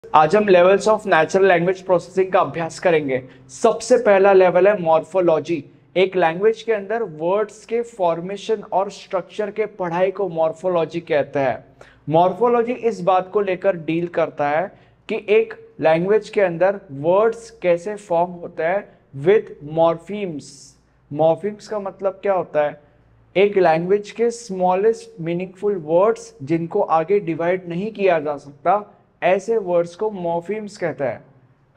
आज हम levels of natural language processing का अभ्यास करेंगे। सबसे पहला लेवल है मॉर्फोलॉजी। एक लैंग्वेज के अंदर वर्ड्स के फॉर्मेशन और स्ट्रक्चर के पढ़ाई को मॉर्फोलॉजी कहते हैं। मॉर्फोलॉजी इस बात को लेकर डील करता है कि एक लैंग्वेज के अंदर वर्ड्स कैसे फॉर्म होते हैं विद मॉर्फीम्स। मॉर्फीम्स का मतलब क्या होता है? एक लैंग्वेज के स्मॉलेस्ट मीनिंगफुल वर्ड्स जिनको आगे डिवाइड नहीं किया जा सकता, ऐसे वर्ड्स को मॉर्फीम्स कहता है।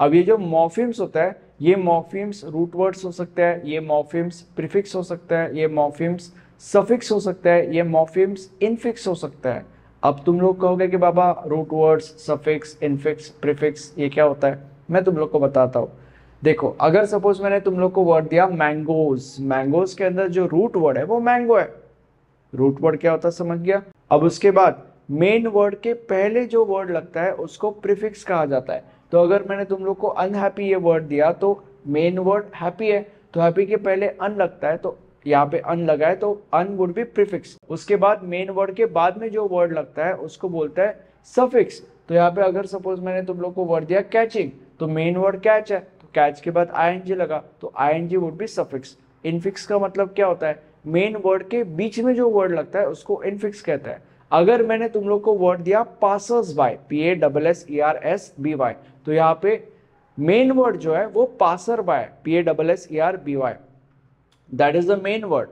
अब ये जो मॉर्फीम्स होता है, ये मॉर्फीम्स रूट वर्ड्स हो सकते हैं, ये मॉर्फीम्स प्रीफिक्स हो सकते हैं, ये मॉर्फीम्स सफिक्स हो सकते हैं, ये मॉर्फीम्स इनफिक्स हो सकते हैं। अब तुम लोग कहोगे कि बाबा root words, suffix, infix, prefix ये क्या होता है? मैं तुम लोग को बताता हूँ। देखो, अगर सपोज मैंने तुम लोग को वर्ड दिया मैंगोज। मैंगोज के अंदर जो रूट वर्ड है वो मैंगो है। रूट वर्ड क्या होता है समझ गया। अब उसके बाद मेन वर्ड के पहले जो वर्ड लगता है उसको प्रीफिक्स कहा जाता है। तो अगर मैंने तुम लोग को अनहैप्पी ये वर्ड दिया तो मेन वर्ड हैप्पी है, तो हैप्पी के पहले अन लगता है, तो यहाँ पे अन लगा है तो अन वुड बी प्रीफिक्स। उसके बाद मेन वर्ड के बाद में जो वर्ड लगता है उसको बोलता है सफिक्स। तो यहाँ पे अगर सपोज मैंने तुम लोग को वर्ड दिया कैचिंग, तो मेन वर्ड कैच है, तो कैच के बाद आईएनजी लगा तो I N G would be suffix. Infix का मतलब क्या होता है? मेन वर्ड के बीच में जो वर्ड लगता है उसको इनफिक्स कहता है। अगर मैंने तुम लोग को वर्ड दिया पासर्स बाय, PASSERSBY, तो यहाँ पे मेन वर्ड जो है वो passerby, PASSERBY, that is the main word.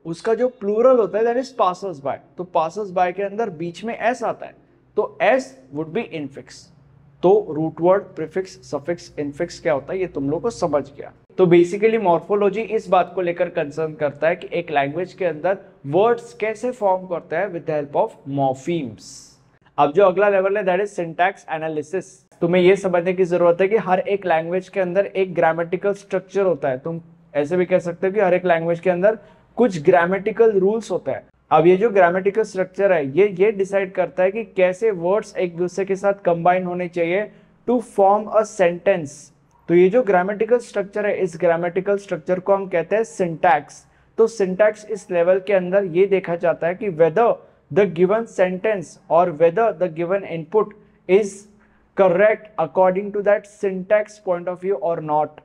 उसका जो प्लूरल होता है दैट इज पासर्स बाय। तो पासर्स बाय के अंदर बीच में एस आता है, तो एस वुड बी इनफिक्स। तो root word, prefix, suffix, infix क्या होता है ये तुम लोग को समझ गया। तो बेसिकली मॉर्फोलॉजी इस बात को लेकर कंसर्न करता है कि एक लैंग्वेज के अंदर वर्ड्स कैसे फॉर्म करता है with the help of morphemes. अब जो अगला लेवल है दैट इज सिंटैक्स एनालिसिस। तुम्हें ये समझने की जरूरत है कि हर एक लैंग्वेज के अंदर एक ग्रामेटिकल स्ट्रक्चर होता है। तुम ऐसे भी कह सकते हो कि हर एक लैंग्वेज के अंदर कुछ ग्रामेटिकल रूल्स होता है। अब ये जो ग्रामेटिकल स्ट्रक्चर है ये डिसाइड करता है कि कैसे वर्ड्स एक दूसरे के साथ कंबाइन होने चाहिए टू फॉर्म अ सेंटेंस। तो ये जो ग्रामेटिकल स्ट्रक्चर है, इस ग्रामेटिकल स्ट्रक्चर को हम कहते हैं सिंटैक्स। तो सिंटैक्स इस लेवल के अंदर ये देखा जाता है कि वेदर द गिवन सेंटेंस और whether the given input is correct according to that syntax point of view और नॉट।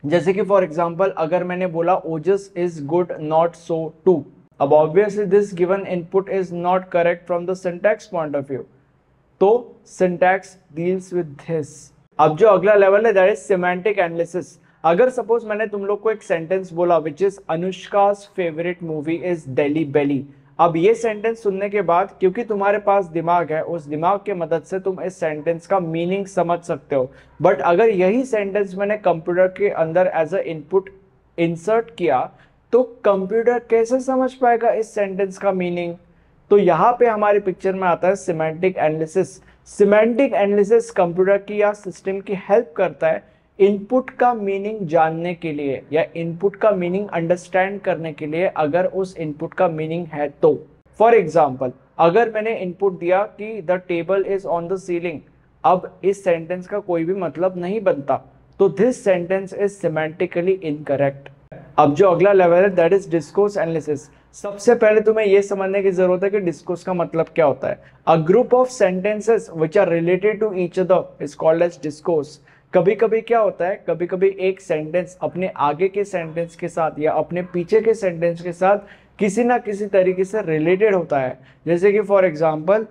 जैसे कि फॉर एग्जाम्पल अगर मैंने बोला Ojas is good not so to, अब obviously this given input is not correct from the syntax point of view, तो syntax deals with this. अब जो अगला लेवल है दैट इज सिमेंटिक एनालिसिस। अगर सपोज मैंने तुम लोग को एक सेंटेंस बोला which is Anushka's favourite movie is Delhi Belly. अब ये सेंटेंस सुनने के बाद क्योंकि तुम्हारे पास दिमाग है, उस दिमाग के मदद से तुम इस सेंटेंस का मीनिंग समझ सकते हो। बट अगर यही सेंटेंस मैंने कंप्यूटर के अंदर एज अ इनपुट इंसर्ट किया तो कंप्यूटर कैसे समझ पाएगा इस सेंटेंस का मीनिंग? तो यहाँ पे हमारी पिक्चर में आता है semantic analysis. Semantic analysis computer की या सिस्टम की हेल्प करता है इनपुट का मीनिंग जानने के लिए या इनपुट का मीनिंग अंडरस्टैंड करने के लिए, अगर उस इनपुट का मीनिंग है तो। फॉर एग्जाम्पल अगर मैंने इनपुट दिया कि the table is on the ceiling, अब इस सेंटेंस का कोई भी मतलब नहीं बनता, तो this sentence is semantically incorrect. अब जो अगला लेवल है दैट इज डिस्कोर्स एनालिसिस। सबसे पहले तुम्हें यह समझने की जरूरत है कि डिस्कोर्स का मतलब क्या होता है। A group of sentences which are related to each other is called as discourse. कभी कभी क्या होता है, कभी कभी एक सेंटेंस अपने आगे के सेंटेंस के साथ या अपने पीछे के सेंटेंस के साथ किसी ना किसी तरीके से रिलेटेड होता है। जैसे कि for example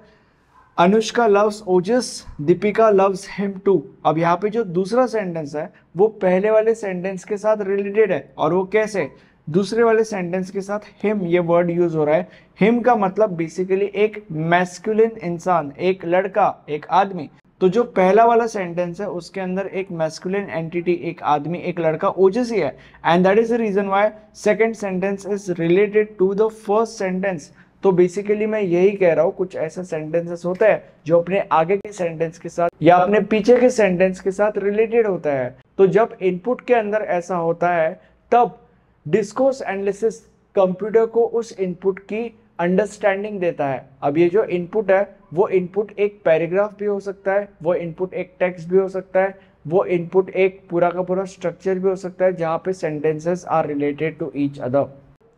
Anushka loves Ojas, Deepika loves him too. अब यहाँ पे जो दूसरा सेंटेंस है वो पहले वाले सेंटेंस के साथ रिलेटेड है, और वो कैसे? दूसरे वाले सेंटेंस के साथ हिम ये वर्ड यूज हो रहा है। हिम का मतलब बेसिकली एक मैस्कुलिन इंसान, एक लड़का, एक आदमी। तो जो पहला वाला सेंटेंस है उसके अंदर एक मैस्कुलिन एंटिटी, एक आदमी, एक लड़का ओजस ही है, and that is the reason why second sentence is related to the first sentence. तो बेसिकली मैं यही कह रहा हूँ, कुछ ऐसे सेंटेंसेस होते हैं जो अपने आगे के सेंटेंस के साथ या अपने पीछे के सेंटेंस के साथ रिलेटेड होता है। तो जब इनपुट के अंदर ऐसा होता है तब डिस्कोर्स एनालिसिस कंप्यूटर को उस इनपुट की अंडरस्टैंडिंग देता है। अब ये जो इनपुट है वो इनपुट एक पैराग्राफ भी हो सकता है, वो इनपुट एक टेक्स्ट भी हो सकता है, वो इनपुट एक पूरा का पूरा स्ट्रक्चर भी हो सकता है जहाँ पे sentences are related to each other.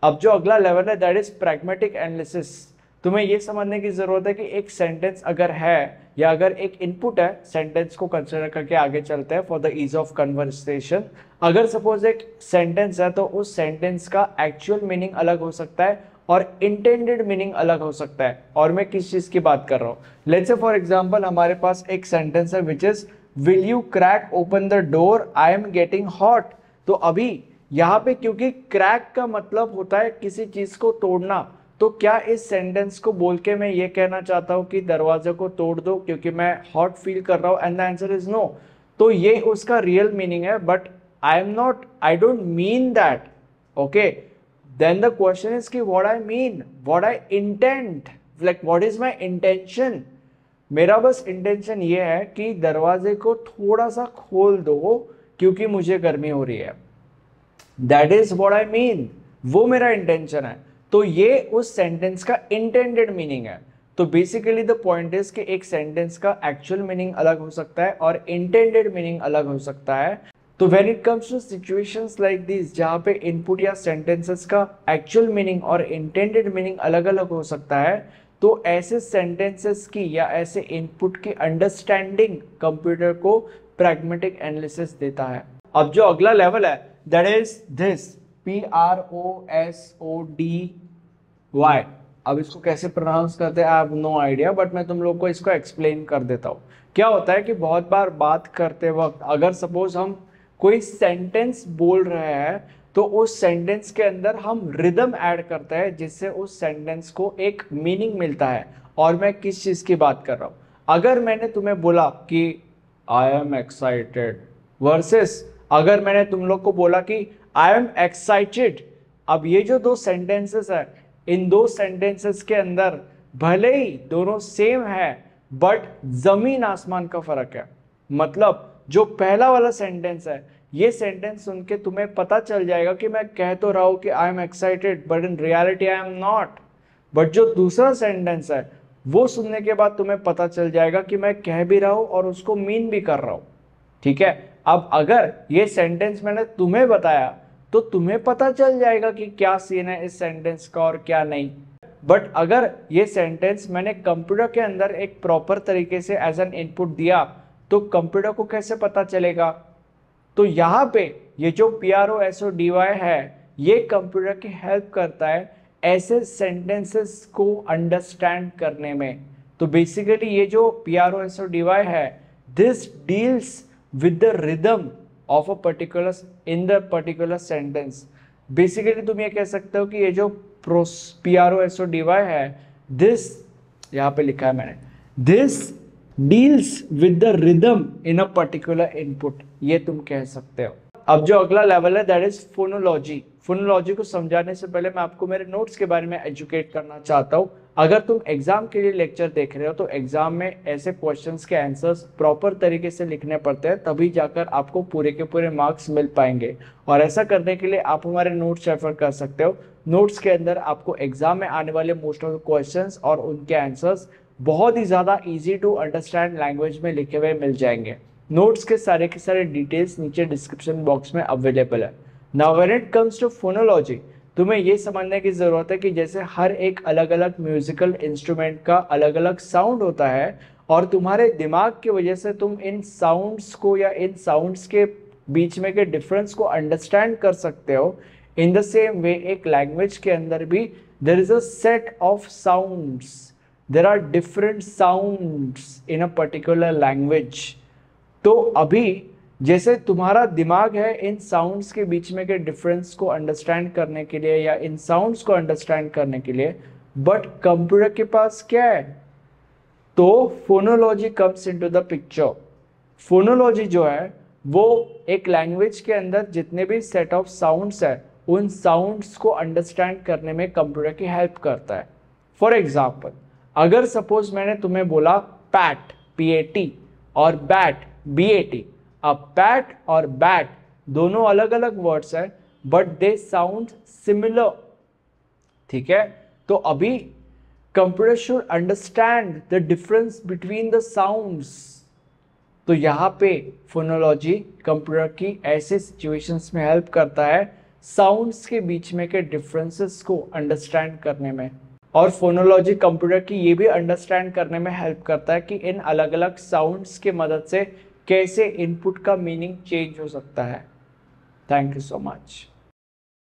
अब जो अगला लेवल है दैट इज प्रैग्मेटिक एनालिसिस। तुम्हें ये समझने की जरूरत है कि एक सेंटेंस अगर है या अगर एक इनपुट है, सेंटेंस को कंसिडर करके आगे चलते हैं for the is of conversation. अगर सपोज एक सेंटेंस है तो उस सेंटेंस का एक्चुअल मीनिंग अलग हो सकता है और इंटेंडेड मीनिंग अलग हो सकता है। और मैं किस चीज की बात कर रहा हूँ, लेट्स से फॉर एग्जांपल हमारे पास एक सेंटेंस है which is will you crack open the door, I am getting hot. तो अभी यहाँ पे क्योंकि क्रैक का मतलब होता है किसी चीज को तोड़ना, तो क्या इस सेंटेंस को बोल के मैं ये कहना चाहता हूँ कि दरवाजे को तोड़ दो क्योंकि मैं हॉट फील कर रहा हूँ, and the answer is no. तो ये उसका रियल मीनिंग है, but I don't mean that. Okay, then the question is कि what I mean, what I intent, like what is my intention. मेरा बस इंटेंशन ये है कि दरवाजे को थोड़ा सा खोल दो क्योंकि मुझे गर्मी हो रही है, that is what I mean, वो मेरा इंटेंशन है। तो ये उस सेंटेंस का इंटेंडेड मीनिंग है। तो बेसिकली द पॉइंट इज कि एक सेंटेंस का एक्चुअल मीनिंग अलग हो सकता है और इंटेंडेड मीनिंग अलग हो सकता है। तो when it comes to situations like this जहां पे इनपुट या सेंटेंसेस का एक्चुअल मीनिंग और इंटेंडेड मीनिंग अलग अलग हो सकता है, तो ऐसे सेंटेंसेस की या ऐसे इनपुट की अंडरस्टैंडिंग कंप्यूटर को प्रैग्मेटिक एनालिसिस देता है। अब जो अगला लेवल है दैट इज दिस PROSODY। अब इसको कैसे प्रोनाउंस करते हैं I have no idea, but मैं तुम लोग को इसको एक्सप्लेन कर देता हूँ। क्या होता है कि बहुत बार बात करते वक्त अगर सपोज हम कोई सेंटेंस बोल रहे हैं तो उस सेंटेंस के अंदर हम रिदम ऐड करते हैं जिससे उस सेंटेंस को एक मीनिंग मिलता है। और मैं किस चीज की बात कर रहा हूँ, अगर मैंने तुम्हें बोला कि आई एम एक्साइटेड वर्सेस अगर मैंने तुम लोग को बोला कि आई एम एक्साइटेड, अब ये जो दो सेंटेंसेस है, इन दो सेंटेंसेस के अंदर भले ही दोनों सेम है बट जमीन आसमान का फर्क है। मतलब जो पहला वाला सेंटेंस है, ये सेंटेंस सुन के तुम्हें पता चल जाएगा कि मैं कह तो रहा हूं कि I am excited but in reality I am not. But जो दूसरा सेंटेंस है वो सुनने के बाद तुम्हें पता चल जाएगा कि मैं कह भी रहा हूं और उसको मीन भी कर रहा हूं। ठीक है, अब अगर ये सेंटेंस मैंने तुम्हें बताया तो तुम्हें पता चल जाएगा कि क्या सीन है इस सेंटेंस का और क्या नहीं। बट अगर ये सेंटेंस मैंने कंप्यूटर के अंदर एक प्रॉपर तरीके से एज एन इनपुट दिया तो कंप्यूटर को कैसे पता चलेगा। तो यहाँ पे ये जो PROSODY है ये कंप्यूटर की हेल्प करता है ऐसे सेंटेंसेस को अंडरस्टैंड करने में। तो बेसिकली ये जो PROSODY है this deals with the rhythm of a particular in the particular sentence। Basically तुम ये कह सकते हो कि ये जो PROSODY है दिस, यहाँ पे लिखा है मैंने, this deals with the rhythm in a particular input, ये तुम कह सकते हो। अब जो अगला लेवल है दैट इज फोनोलॉजी। फोनोलॉजी को समझाने से पहले मैं आपको मेरे नोट्स के बारे में एजुकेट करना चाहता हूँ। अगर तुम एग्जाम के लिए लेक्चर देख रहे हो तो एग्जाम में ऐसे क्वेश्चंस के आंसर्स प्रॉपर तरीके से लिखने पड़ते हैं, तभी जाकर आपको पूरे के पूरे मार्क्स मिल पाएंगे। और ऐसा करने के लिए आप हमारे नोट्स रेफर कर सकते हो। नोट्स के अंदर आपको एग्जाम में आने वाले मोस्ट ऑफ द क्वेश्चंस और उनके आंसर्स बहुत ही ज़्यादा ईजी टू अंडरस्टैंड लैंग्वेज में लिखे हुए मिल जाएंगे। नोट्स के सारे डिटेल्स नीचे डिस्क्रिप्शन बॉक्स में अवेलेबल है। Now when it comes to phonology, तुम्हें ये समझने की ज़रूरत है कि जैसे हर एक अलग अलग म्यूजिकल इंस्ट्रूमेंट का अलग अलग साउंड होता है और तुम्हारे दिमाग की वजह से तुम इन साउंड्स को या इन साउंड्स के बीच में के डिफरेंस को अंडरस्टैंड कर सकते हो, इन द सेम वे एक लैंग्वेज के अंदर भी there is a set of sounds, there are different sounds in a particular language. तो अभी जैसे तुम्हारा दिमाग है इन साउंड्स के बीच में के डिफरेंस को अंडरस्टैंड करने के लिए या इन साउंड्स को अंडरस्टैंड करने के लिए, बट कंप्यूटर के पास क्या है, तो phonology comes into the picture. Phonology जो है वो एक लैंग्वेज के अंदर जितने भी सेट ऑफ साउंड्स है उन साउंड्स को अंडरस्टैंड करने में कंप्यूटर की हेल्प करता है। फॉर एग्जाम्पल, अगर सपोज मैंने तुम्हें बोला पैट PAT और बैट BAT, अब पैट और बैट दोनों अलग अलग वर्ड्स हैं बट दे साउंड सिमिलर। ठीक है, तो अभी computer should understand the difference between the sounds. तो यहाँ पे फोनोलॉजी कंप्यूटर की ऐसे सिचुएशंस में हेल्प करता है साउंड्स के बीच में के डिफरेंसेस को अंडरस्टैंड करने में। और फोनोलॉजी कंप्यूटर की ये भी अंडरस्टैंड करने में हेल्प करता है कि इन अलग अलग साउंड्स की मदद से कैसे इनपुट का मीनिंग चेंज हो सकता है। Thank you so much.